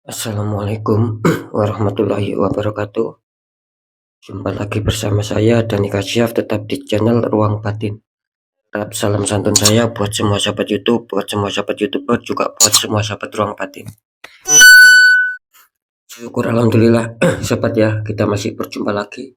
Assalamualaikum warahmatullahi wabarakatuh. Jumpa lagi bersama saya Dani Kasyaf, tetap di channel Ruang Batin. Tetap salam santun saya buat semua sahabat YouTube, buat semua sahabat YouTuber, juga buat semua sahabat Ruang Batin. Syukur alhamdulillah sahabat ya, kita masih berjumpa lagi.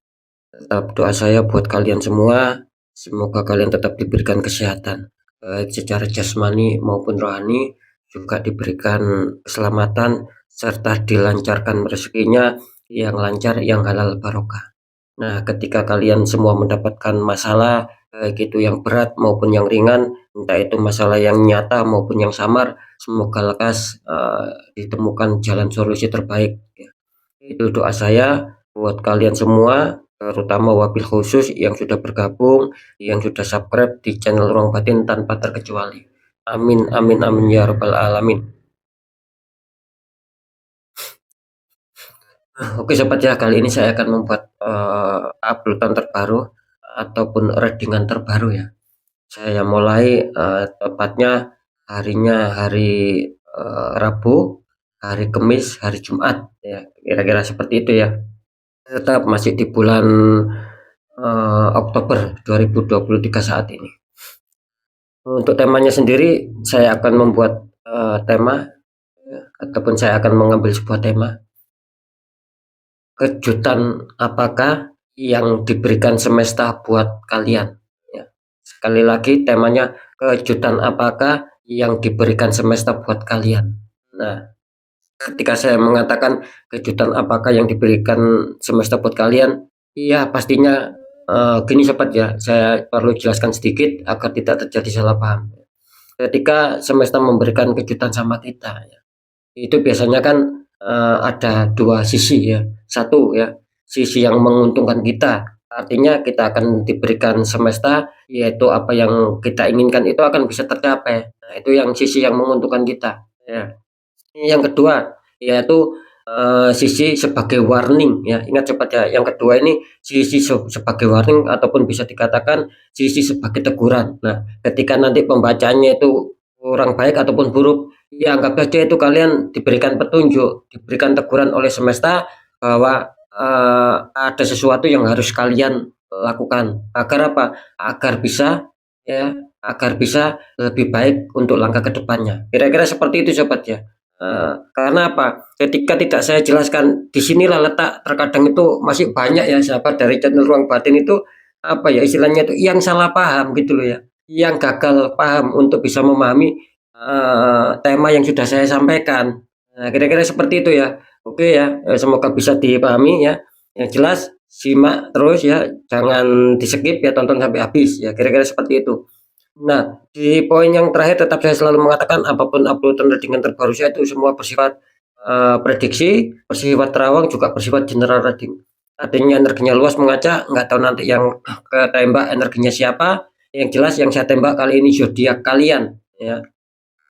Tetap doa saya buat kalian semua, semoga kalian tetap diberikan kesehatan, baik secara jasmani maupun rohani, juga diberikan keselamatan serta dilancarkan rezekinya yang lancar, yang halal barokah. Nah, ketika kalian semua mendapatkan masalah, baik itu yang berat maupun yang ringan, entah itu masalah yang nyata maupun yang samar, semoga lekas ditemukan jalan solusi terbaik. Itu doa saya buat kalian semua, terutama wabil khusus yang sudah bergabung, yang sudah subscribe di channel Ruang Batin tanpa terkecuali. Amin, amin, amin ya rabbal alamin. Oke sobat ya, kali ini saya akan membuat uploadan terbaru ataupun readingan terbaru ya. Saya mulai tepatnya harinya hari Rabu, hari Kamis, hari Jumat ya, kira-kira seperti itu ya. Tetap masih di bulan Oktober 2023 saat ini. Untuk temanya sendiri saya akan membuat tema ataupun saya akan mengambil sebuah tema, kejutan apakah yang diberikan semesta buat kalian ya. Sekali lagi temanya, kejutan apakah yang diberikan semesta buat kalian. Nah, ketika saya mengatakan kejutan apakah yang diberikan semesta buat kalian, iya pastinya gini sobat ya, saya perlu jelaskan sedikit agar tidak terjadi salah paham. Ketika semesta memberikan kejutan sama kita ya, itu biasanya kan ada dua sisi ya. Satu ya, sisi yang menguntungkan kita, artinya kita akan diberikan semesta, yaitu apa yang kita inginkan itu akan bisa tercapai. Nah, itu yang sisi yang menguntungkan kita ya. Yang kedua yaitu sisi sebagai warning ya. Ingat sobat ya, yang kedua ini sisi sebagai warning ataupun bisa dikatakan sisi sebagai teguran. Nah, ketika nanti pembacanya itu kurang baik ataupun buruk, ya anggap saja itu kalian diberikan petunjuk, diberikan teguran oleh semesta bahwa ada sesuatu yang harus kalian lakukan agar apa? Agar bisa ya, agar bisa lebih baik untuk langkah kedepannya. Kira-kira seperti itu sobat ya. Karena apa? Ketika tidak saya jelaskan, disinilah letak terkadang itu masih banyak ya sahabat dari channel Ruang Batin itu, apa ya istilahnya itu, yang salah paham gitu loh ya, yang gagal paham untuk bisa memahami tema yang sudah saya sampaikan. Nah, kira-kira seperti itu ya. Oke ya, semoga bisa dipahami ya. Yang jelas simak terus ya, jangan di skip ya, tonton sampai habis ya. Kira-kira seperti itu. Nah, di poin yang terakhir tetap saya selalu mengatakan apapun uploadan readingan terbaru saya itu semua bersifat prediksi, bersifat terawang, juga bersifat general reading. Artinya energinya luas mengacak, nggak tahu nanti yang ketembak energinya siapa. Yang jelas yang saya tembak kali ini zodiak kalian ya.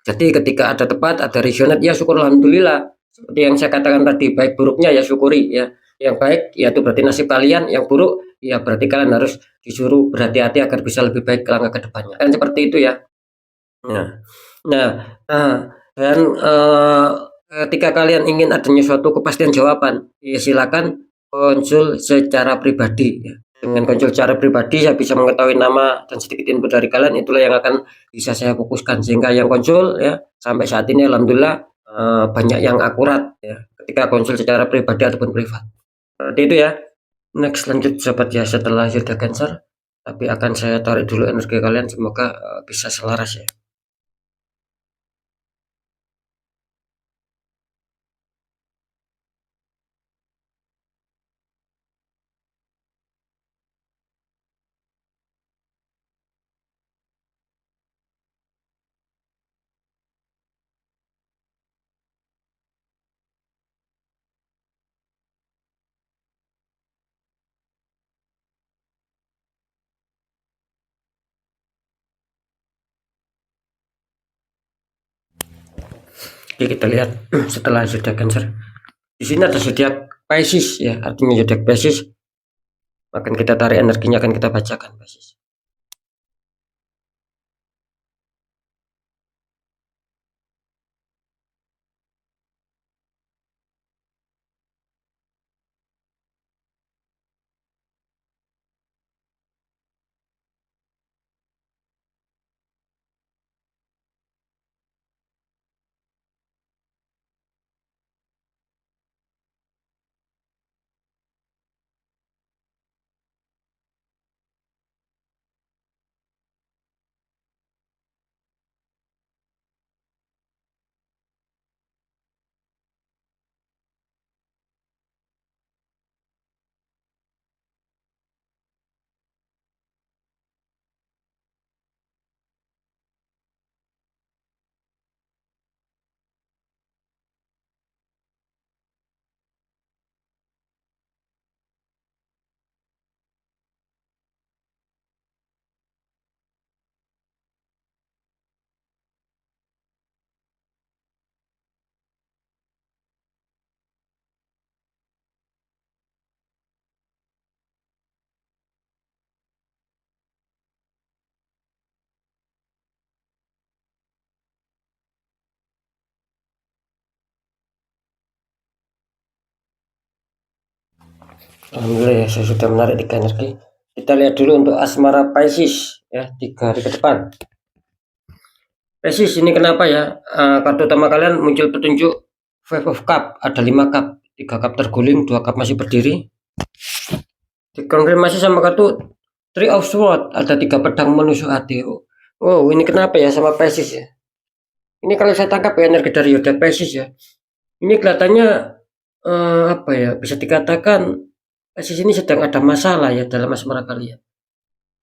Jadi ketika ada tepat, ada resonate ya syukur alhamdulillah. Seperti yang saya katakan tadi, baik buruknya ya syukuri ya. Yang baik ya itu berarti nasib kalian, yang buruk ya berarti kalian harus disuruh berhati-hati agar bisa lebih baik ke langkah kedepannya. Kan seperti itu ya. Nah, nah, dan ketika kalian ingin adanya suatu kepastian jawaban, ya silakan konsul secara pribadi ya. Dengan konsul secara pribadi saya bisa mengetahui nama dan sedikit info dari kalian, itulah yang akan bisa saya fokuskan, sehingga yang konsul ya sampai saat ini alhamdulillah banyak yang akurat ya ketika konsul secara pribadi ataupun privat. Seperti itu ya. Next lanjut sobat ya, setelah jeda cancer, tapi akan saya tarik dulu energi kalian, semoga bisa selaras ya. Oke, kita lihat setelah zodiak Cancer. Di sini ada zodiak Pisces ya, artinya zodiak Pisces. Akan kita tarik energinya, akan kita bacakan Pisces. Alhamdulillah ya, saya sudah menarik 3 energi. Kita lihat dulu untuk asmara Pisces ya, 3 hari ke depan. Pisces ini kenapa ya? Kartu utama kalian muncul petunjuk Five of Cup, ada 5 cup, 3 cup terguling, 2 cup masih berdiri. Dikonfirmasi sama kartu Three of Swords, ada 3 pedang menusuk hati. Oh, ini kenapa ya sama Pisces ya? Ini kalau saya tangkap ya energi dari Yoda Pisces ya. Ini kelihatannya apa ya? Bisa dikatakan Pisces ini sedang ada masalah ya dalam asmara kalian.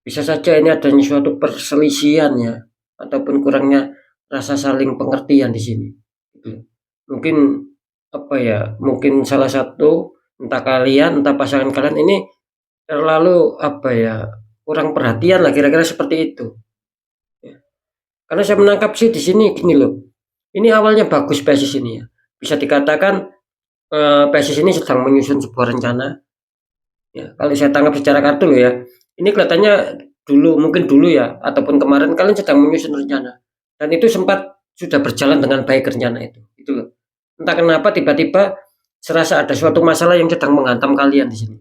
Bisa saja ini adanya suatu perselisihan ya, ataupun kurangnya rasa saling pengertian di sini. Gitu. Mungkin apa ya? Mungkin salah satu entah kalian, entah pasangan kalian ini terlalu apa ya? Kurang perhatian lah kira-kira seperti itu. Ya. Karena saya menangkap sih di sini gini loh. Ini awalnya bagus Pisces ini ya. Bisa dikatakan Pisces ini sedang menyusun sebuah rencana. Ya, kalau saya tangkap secara kartu loh ya. Ini kelihatannya mungkin dulu ya, ataupun kemarin kalian sedang menyusun rencana. Dan itu sempat sudah berjalan dengan baik rencana itu. Itu loh. Entah kenapa tiba-tiba serasa ada suatu masalah yang sedang menghantam kalian di sini.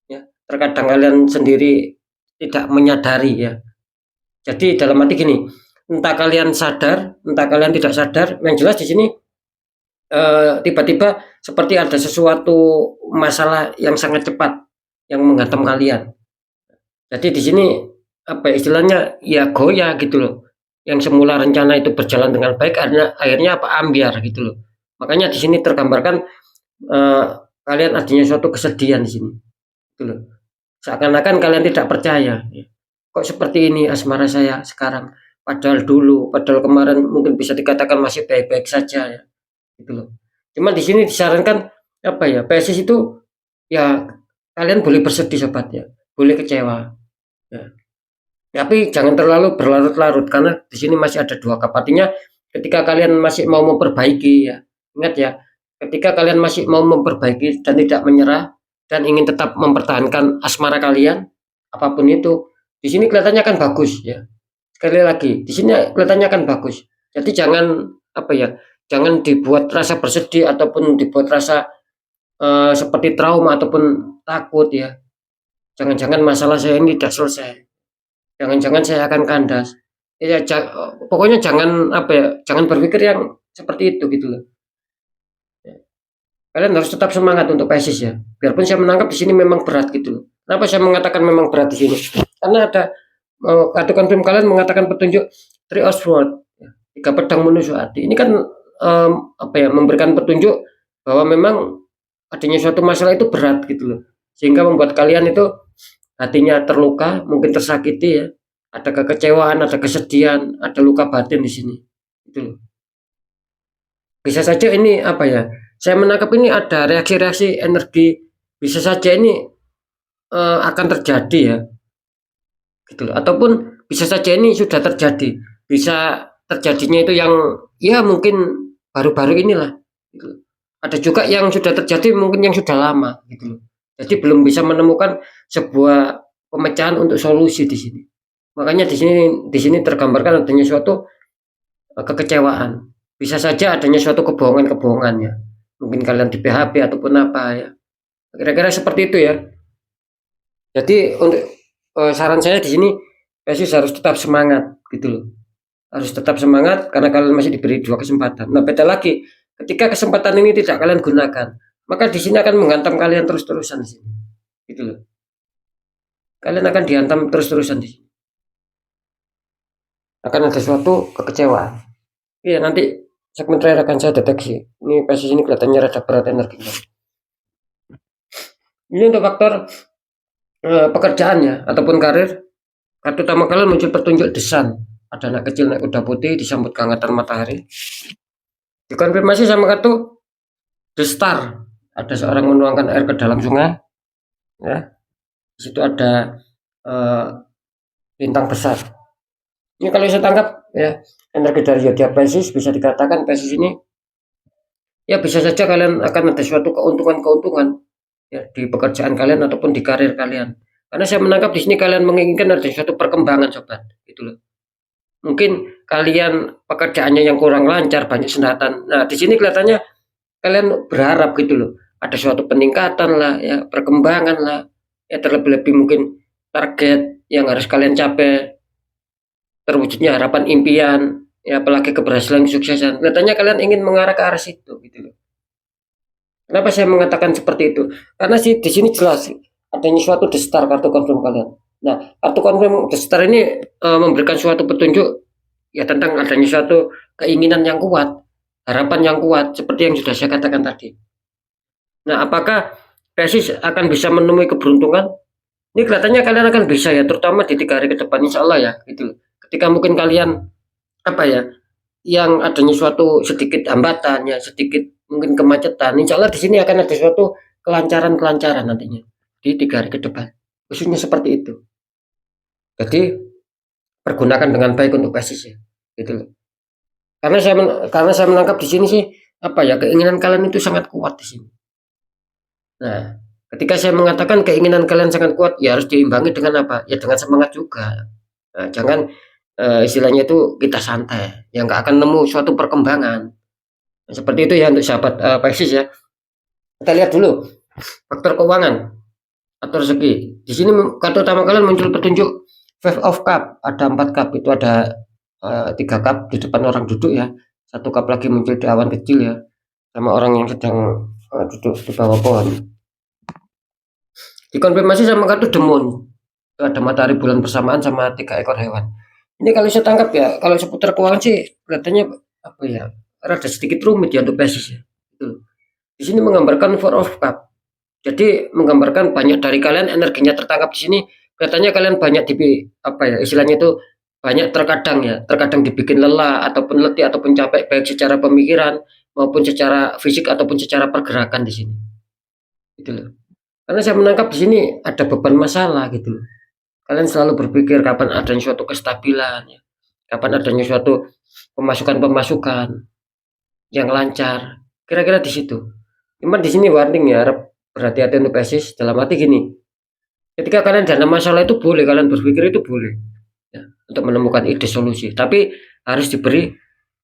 Ya, terkadang kalian sendiri tidak menyadari ya. Jadi dalam arti gini, entah kalian sadar, entah kalian tidak sadar, yang jelas di sini tiba-tiba seperti ada sesuatu masalah yang sangat cepat yang menghantam kalian. Jadi di sini apa ya, istilahnya ya goyah gitu loh. Yang semula rencana itu berjalan dengan baik akhirnya apa ambiar gitu loh. Makanya di sini tergambarkan kalian adanya suatu kesedihan di sini. Gitu loh. Seakan-akan kalian tidak percaya. Ya. Kok seperti ini asmara saya sekarang? Padahal kemarin mungkin bisa dikatakan masih baik-baik saja ya. Gitu loh. Cuma di sini disarankan apa ya? PSS itu ya kalian boleh bersedih sobat ya. Boleh kecewa. Ya. Tapi jangan terlalu berlarut-larut karena di sini masih ada 2 cup. Artinya ketika kalian masih mau memperbaiki ya, ingat ya, ketika kalian masih mau memperbaiki dan tidak menyerah dan ingin tetap mempertahankan asmara kalian, apapun itu, di sini kelihatannya akan bagus ya. Sekali lagi, di sini kelihatannya akan bagus. Jadi jangan apa ya, jangan dibuat rasa bersedih ataupun dibuat rasa seperti trauma ataupun takut ya. Jangan-jangan masalah saya ini tidak selesai. Jangan-jangan saya akan kandas. Ya, pokoknya jangan apa ya, jangan berpikir yang seperti itu gitu loh. Kalian harus tetap semangat untuk Pisces ya. Biarpun saya menangkap di sini memang berat gitu loh. Kenapa saya mengatakan memang berat di sini? Karena ada kartu konfirm kalian mengatakan petunjuk Three of Swords, 3 pedang menusuk hati. Ini kan apa ya, memberikan petunjuk bahwa memang adanya suatu masalah itu berat gitu loh. Sehingga membuat kalian itu hatinya terluka, mungkin tersakiti ya. Ada kekecewaan, ada kesedihan, ada luka batin di sini. Itu loh. Bisa saja ini apa ya? Saya menangkap ini ada reaksi-reaksi energi. Bisa saja ini akan terjadi ya. Gitu loh. Ataupun bisa saja ini sudah terjadi. Bisa terjadinya itu yang ya mungkin baru-baru inilah. Gitu loh. Ada juga yang sudah terjadi mungkin yang sudah lama gitu loh. Jadi belum bisa menemukan sebuah pemecahan untuk solusi di sini. Makanya di sini tergambarkan adanya suatu kekecewaan. Bisa saja adanya suatu kebohongan-kebohongan ya. Mungkin kalian di PHP ataupun apa ya. Kira-kira seperti itu ya. Jadi untuk saran saya di sini Yesus harus tetap semangat gitu loh. Harus tetap semangat karena kalian masih diberi 2 kesempatan. Nah, beda lagi ketika kesempatan ini tidak kalian gunakan, maka di sini akan menghantam kalian terus-terusan di sini. Gitu loh. Kalian akan dihantam terus-terusan di sini. Akan ada suatu kekecewaan. Iya, nanti segmen terakhir akan saya deteksi. Ini Pisces ini kelihatannya rada berat energinya. Ini untuk faktor pekerjaannya ataupun karir. Kartu utama kalian muncul petunjuk The Sun. Ada anak kecil naik kuda putih disambut kehangatan matahari. Dikonfirmasi sama kartu The Star. Ada seorang menuangkan air ke dalam sungai. Ya, di situ ada bintang besar. Ini kalau saya tangkap ya energi dari zodiak Pisces bisa dikatakan Pisces ini ya bisa saja kalian akan ada suatu keuntungan-keuntungan ya di pekerjaan kalian ataupun di karir kalian. Karena saya menangkap di sini kalian menginginkan ada suatu perkembangan sobat, gitu loh. Mungkin kalian pekerjaannya yang kurang lancar, banyak sendatan. Nah, di sini kelihatannya kalian berharap gitu loh. ada suatu peningkatan lah ya, perkembangan lah ya, terlebih-lebih mungkin target yang harus kalian capai, terwujudnya harapan impian ya, apalagi keberhasilan kesuksesan, kelihatannya kalian ingin mengarah ke arah situ gitu loh. Kenapa saya mengatakan seperti itu? Karena sih di sini jelas adanya suatu destar kartu confirm kalian. Nah, kartu confirm destar ini memberikan suatu petunjuk ya tentang adanya suatu keinginan yang kuat, harapan yang kuat seperti yang sudah saya katakan tadi. Nah, apakah Persis akan bisa menemui keberuntungan? Ini kelihatannya kalian akan bisa ya, terutama di 3 hari ke depan, insya Allah ya, gitu. Ketika mungkin kalian apa ya, yang adanya suatu sedikit hambatan ya, sedikit mungkin kemacetan, insya Allah di sini akan ada suatu kelancaran-kelancaran nantinya di 3 hari ke depan, khususnya seperti itu. Jadi pergunakan dengan baik untuk basis ya, gitu loh. Karena saya menangkap di sini sih apa ya, keinginan kalian itu sangat kuat di sini. Nah, ketika saya mengatakan keinginan kalian sangat kuat, ya harus diimbangi dengan apa? Ya dengan semangat juga. Nah, jangan istilahnya itu kita santai, yang nggak akan nemu suatu perkembangan. Nah, seperti itu ya untuk sahabat Pisces ya. Kita lihat dulu faktor keuangan atau rezeki. Di sini kartu utama kalian muncul petunjuk Five of Cup, ada 4 cup, itu ada 3 cup di depan orang duduk ya. 1 cup lagi muncul di awan kecil ya, sama orang yang sedang duduk di bawah pohon. Dikonfirmasi sama kartu The Moon, ada matahari bulan bersamaan sama 3 ekor hewan. Ini kalau saya tangkap ya, kalau seputar keuangan sih kelihatannya apa ya, rada sedikit rumit ya untuk Pisces ya. Gitu. Di sini menggambarkan Four of Cup. Jadi menggambarkan banyak dari kalian energinya tertangkap di sini. Kelihatannya kalian banyak apa ya, istilahnya itu banyak terkadang ya, terkadang dibikin lelah ataupun letih ataupun capek, baik secara pemikiran maupun secara fisik ataupun secara pergerakan di sini. Gitu loh. Karena saya menangkap di sini ada beban masalah gitu loh. Kalian selalu berpikir kapan adanya suatu kestabilan ya, kapan adanya suatu pemasukan-pemasukan yang lancar. Kira-kira di situ. Cuman di sini warning ya, berhati-hati untuk Pisces, dalam arti gini. Ketika kalian ada masalah itu boleh, kalian berpikir itu boleh ya, untuk menemukan ide solusi, tapi harus diberi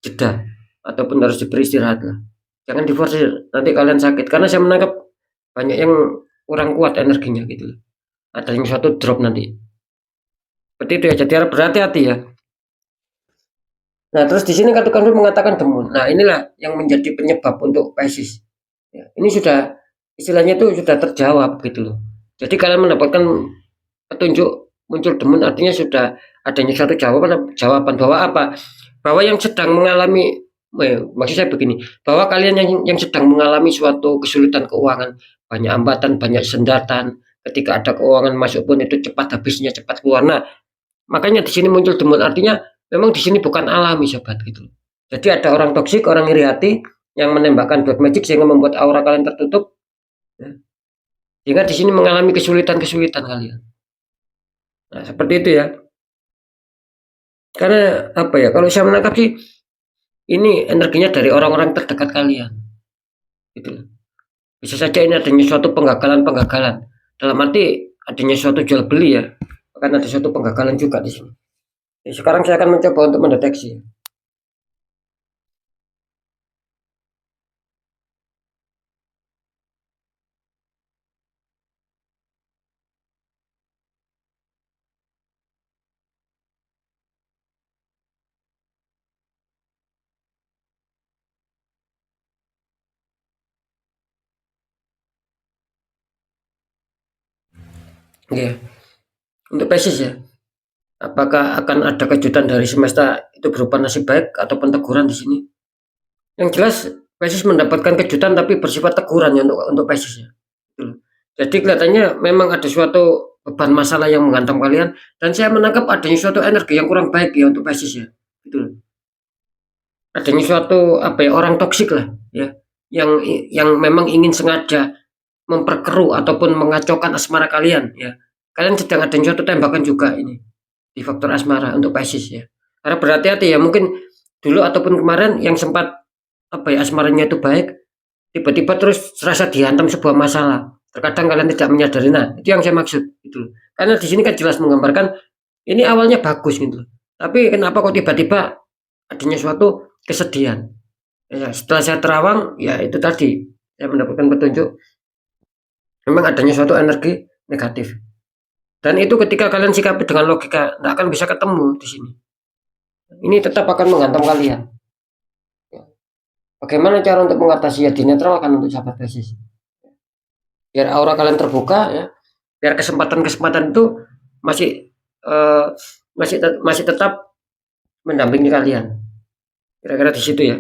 jeda ataupun harus diberi istirahat lah. Jangan diforsir, nanti kalian sakit. Karena saya menangkap banyak yang kurang kuat energinya gitu loh. Ada yang suatu drop nanti. Seperti itu ya, jadi harus berhati-hati ya. Nah, terus di sini kartu confirm mengatakan The Moon. Nah, inilah yang menjadi penyebab untuk Pisces. Ya, ini sudah istilahnya itu sudah terjawab gitu loh. Jadi kalian mendapatkan petunjuk muncul The Moon, artinya sudah adanya suatu jawaban bahwa apa? Bahwa yang sedang mengalami, maksud saya begini, bahwa kalian yang sedang mengalami suatu kesulitan keuangan, banyak hambatan, banyak sendatan, ketika ada keuangan masuk pun itu cepat habisnya, cepat keluar. Nah, makanya di sini muncul The Moon, artinya memang di sini bukan alami sobat gitu. Jadi ada orang toksik, orang iri hati yang menembakkan black magic sehingga membuat aura kalian tertutup. Ya. Sehingga di sini mengalami kesulitan-kesulitan kalian. Nah, seperti itu ya. Karena apa ya? Kalau saya menangkap sih ini energinya dari orang-orang terdekat kalian. Gitu. Bisa saja ini adanya suatu penggagalan-penggagalan. Dalam arti adanya suatu jual beli ya. Akan ada suatu penggagalan juga di sini. Jadi sekarang saya akan mencoba untuk mendeteksi. Ya, untuk Pisces ya. Apakah akan ada kejutan dari semesta itu berupa nasib baik ataupun teguran di sini? Yang jelas Pisces mendapatkan kejutan tapi bersifat teguran ya untuk Pisces ya. Jadi kelihatannya memang ada suatu beban masalah yang menghantam kalian, dan saya menangkap adanya suatu energi yang kurang baik ya untuk Pisces ya. Gitu. Adanya suatu apa ya, orang toksik lah ya, yang memang ingin sengaja memperkeruh ataupun mengacaukan asmara kalian ya. Kalian sedang ada suatu tembakan juga ini di faktor asmara untuk Pisces ya. Karena berhati-hati ya, mungkin dulu ataupun kemarin yang sempat apa ya, asmaranya itu baik, tiba-tiba terus serasa dihantam sebuah masalah. Terkadang kalian tidak menyadari. Nah, itu yang saya maksud gitu. Karena di sini kan jelas menggambarkan ini awalnya bagus gitu. Tapi kenapa kok tiba-tiba adanya suatu kesedihan? Ya, setelah saya terawang ya itu tadi. saya mendapatkan petunjuk memang adanya suatu energi negatif. Dan itu ketika kalian sikapi dengan logika, nggak akan bisa ketemu di sini. Ini tetap akan menghantam kalian. Bagaimana cara untuk mengatasi? Ya dinetralkan untuk sahabat Pisces. Biar aura kalian terbuka ya. Biar kesempatan-kesempatan itu masih masih tetap mendampingi kalian. Kira-kira di situ ya.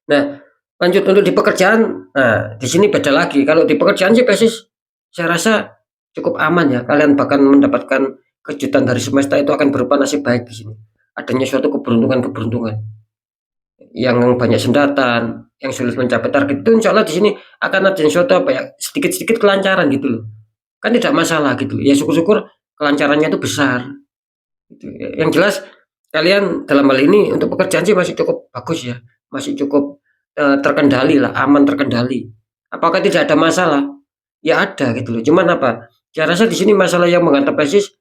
Nah, lanjut untuk di pekerjaan. Nah, di sini beda lagi. Kalau di pekerjaan sih Pisces, saya rasa cukup aman ya. Kalian bahkan mendapatkan kejutan dari semesta itu akan berupa nasib baik di sini. Adanya suatu keberuntungan yang banyak sendatan, yang sulit mencapai target itu insya Allah di sini akan ada suatu apa ya sedikit-sedikit kelancaran gitu loh. Kan tidak masalah gitu. Ya syukur-syukur kelancarannya itu besar. Gitu. Yang jelas kalian dalam hal ini untuk pekerjaan sih masih cukup bagus ya. Masih cukup terkendali lah, aman terkendali. Apakah tidak ada masalah? Ya ada gitu loh. Cuman apa? Saya rasa di sini masalah yang menghantam Pisces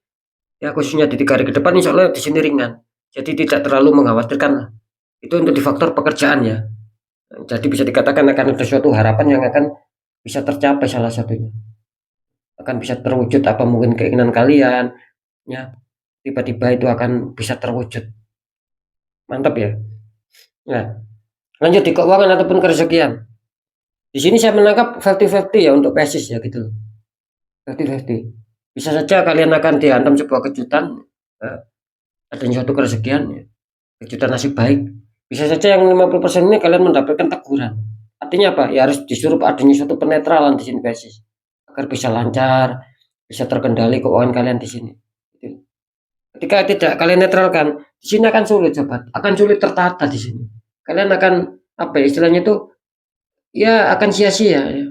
ya khususnya di 3 hari ke depan insya Allah di sini ringan. Jadi tidak terlalu mengkhawatirkan lah. Itu untuk di faktor pekerjaan ya. Jadi bisa dikatakan akan ada suatu harapan yang akan bisa tercapai salah satunya. Akan bisa terwujud apa mungkin keinginan kalian ya. Tiba-tiba itu akan bisa terwujud. Mantap ya. Nah, lanjut di keuangan ataupun kerezekian. Di sini saya menangkap 50-50 ya untuk Pisces ya gitu. 50-50. Bisa saja kalian akan dihantam sebuah kejutan, adanya suatu kerezekian, ya. Kejutan nasib baik. Bisa saja yang 50% ini kalian mendapatkan teguran. Artinya apa? Ya harus disuruh adanya suatu penetralan di sini Pisces. Agar bisa lancar, bisa terkendali keuangan kalian di sini. Ketika tidak kalian netralkan, di sini akan sulit sobat, akan sulit tertata di sini. Kalian akan apa ya istilahnya itu ya akan sia-sia ya.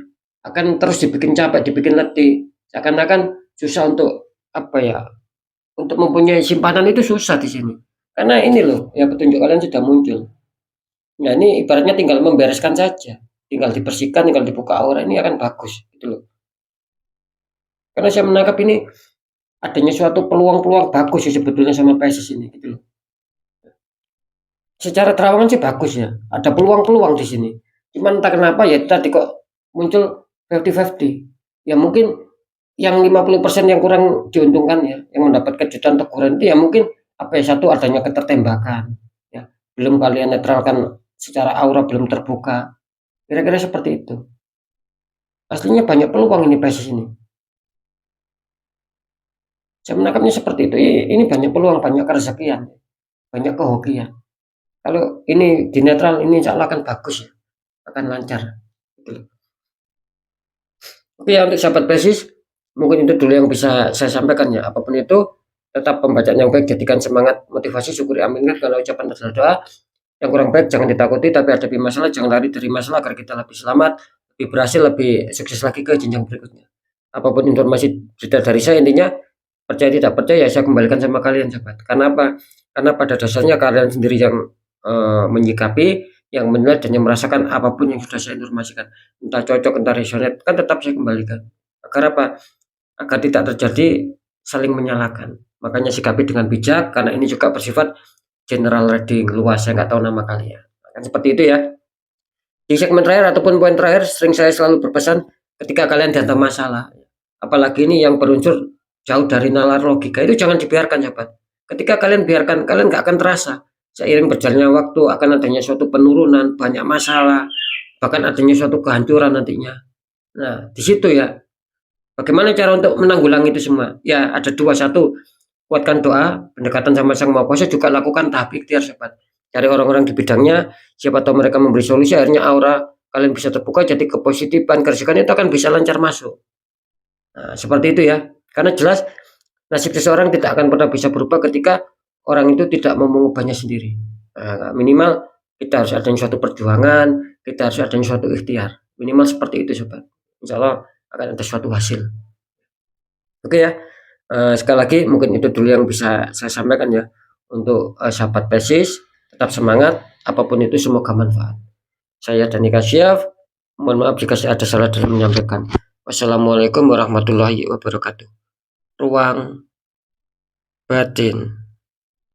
Akan terus dibikin capek, dibikin letih. Seakan-akan susah untuk apa ya? Untuk mempunyai simpanan itu susah di sini. Karena ini loh, ya petunjuk kalian sudah muncul. Nah, ini ibaratnya tinggal membereskan saja. Tinggal dibersihkan, tinggal dibuka aura ini akan bagus gitu loh. Karena saya menangkap ini adanya suatu peluang-peluang bagus sih sebetulnya sama Pisces ini gitu loh. Secara terawangan sih bagus ya. Ada peluang-peluang di sini. Cuman entah kenapa ya tadi kok muncul 50-50. Ya mungkin yang 50% yang kurang diuntungkan ya, yang mendapat kejutan teguran itu ya mungkin apa ya satu adanya ketertembakan. Ya, belum kalian netralkan secara aura belum terbuka. Kira-kira seperti itu. Aslinya banyak peluang ini Pisces ini. Saya menangkapnya seperti itu. Ini banyak peluang, banyak kerezekian, banyak kehokian. Kalau ini di netral ini insya Allah akan bagus ya, akan lancar. Oke ya untuk sahabat Pisces, mungkin itu dulu yang bisa saya sampaikan ya. Apapun itu, tetap pembacaan yang baik, jadikan semangat, motivasi, syukuri, aminkan kalau ucapan dan doa. Yang kurang baik jangan ditakuti, tapi hadapi masalah, jangan lari dari masalah agar kita lebih selamat, lebih berhasil, lebih sukses lagi ke jenjang berikutnya. Apapun informasi cerita dari saya intinya percaya tidak percaya saya kembalikan sama kalian sahabat. Karena apa? Karena pada dasarnya kalian sendiri yang menyikapi, yang menilai dan yang merasakan apapun yang sudah saya informasikan. Entah cocok, entah resonate, kan tetap saya kembalikan. Agar apa? Agar tidak terjadi saling menyalahkan. Makanya sikapi dengan bijak karena ini juga bersifat general reading luas, saya nggak tahu nama kalian. Kan seperti itu ya. Di segmen terakhir ataupun poin terakhir sering saya selalu berpesan ketika kalian dihantam masalah, apalagi ini yang berunsur jauh dari nalar logika itu jangan dibiarkan sahabat. Ketika kalian biarkan, kalian nggak akan terasa. Seiring berjalannya waktu akan adanya suatu penurunan, banyak masalah, bahkan adanya suatu kehancuran nantinya. Nah, di situ ya. Bagaimana cara untuk menanggulangi itu semua? Ya, ada dua. Satu, kuatkan doa, pendekatan sama Sang Maha Kuasa, juga lakukan tahap ikhtiar sahabat. Cari orang-orang di bidangnya, siapa tahu mereka memberi solusi, akhirnya aura kalian bisa terbuka, jadi kepositifan, kerezekian itu akan bisa lancar masuk. Nah, seperti itu ya. Karena jelas nasib seseorang tidak akan pernah bisa berubah ketika orang itu tidak mau mengubahnya sendiri. Nah, minimal kita harus ada suatu perjuangan, kita harus ada suatu ikhtiar. Minimal seperti itu sobat. Insya Allah akan ada suatu hasil. Oke ya. Sekali lagi mungkin itu dulu yang bisa saya sampaikan ya. Untuk sahabat Pisces, tetap semangat. Apapun itu semoga manfaat. Saya Dani Kasyaf. Mohon maaf jika saya ada salah dalam menyampaikan. Wassalamualaikum warahmatullahi wabarakatuh. Ruang batin.